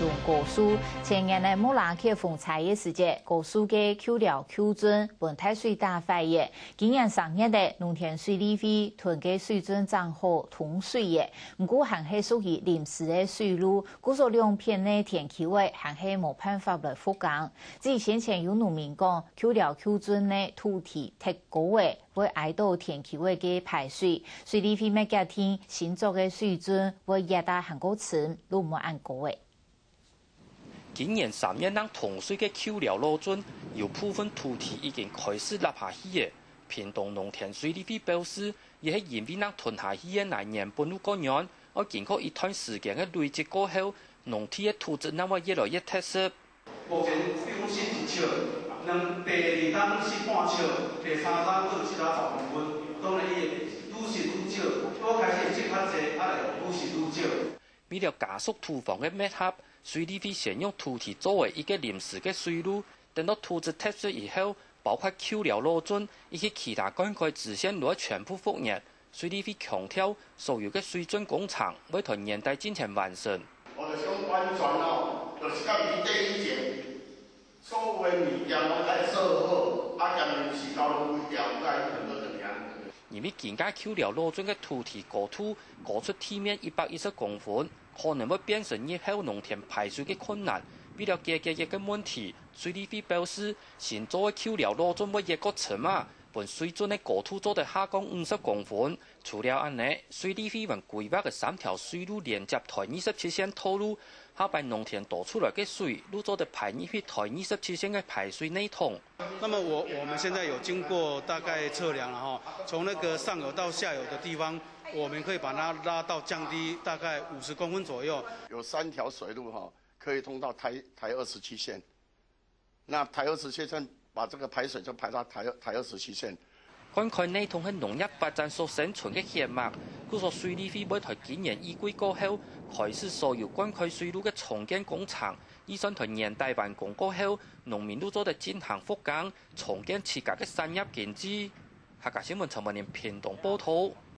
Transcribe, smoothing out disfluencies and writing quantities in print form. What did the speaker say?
动高速，前年的莫拉克风采的时节，高速嘅扣料扣准本太水大发嘅，今年3月的农田水利费囤嘅水准正好通水嘅，不过还是属于临时的水路，故所两片的天气位还是冇办法来复工。至于先前有农民讲，扣料扣准的土地太高嘅，会挨到天气位嘅排水，水利费每隔天新造嘅水准会越大很高层，都冇按高嘅。今年3月让通水嘅扣料路准，有部分土地已经开始立下去嘅。屏东农田水利费表示，也是因为让囤下去嘅来年半路嗰样，而经过一段时间嘅累积过后，农地嘅土质那么越来越特色。目前比如是1尺，第2档是半尺，第3档可能是15公分，当然伊愈是愈少，我开始积较济，愈是愈少。为了加速土房嘅密合，水利费先用土地作为一个临时嘅水路，等到土质特色以后，包括扣料路准以及其他灌溉支线路全部复原。水利费强调，所有嘅水准工程要在年底之前完成。我就想完全就是到年底以前，所有嘅物件拢该做好，今年时间拢规条该很多怎样？因为现在扣料路准嘅土地高度高出地面110公分，可能会变成日后农田排水嘅困难。为了解决这个问题，水利费表示，新做嘅扣料路准会越过沉啊，本水准嘅高度做得下降50公分。除了安尼，水利费还规划嘅3条水路连接台27线套路，下摆农田倒出来嘅水，路做得排入去台27线嘅排水内桶。那么我们现在有经过大概测量了哈，从那个上游到下游的地方，我们可以把它拉到降低大概50公分左右。有3条水路哈，可以通到台27线。那台27线把这个排水就排到台27线。灌溉内桶係農業發展所生存嘅血脈，故所水利費要在今年預計過後，開始所有灌溉水路嘅重建工程，預算在年底完工過後，農民都做得進行復耕，重建自家嘅產業經濟。客家新聞陳文年屏東報道。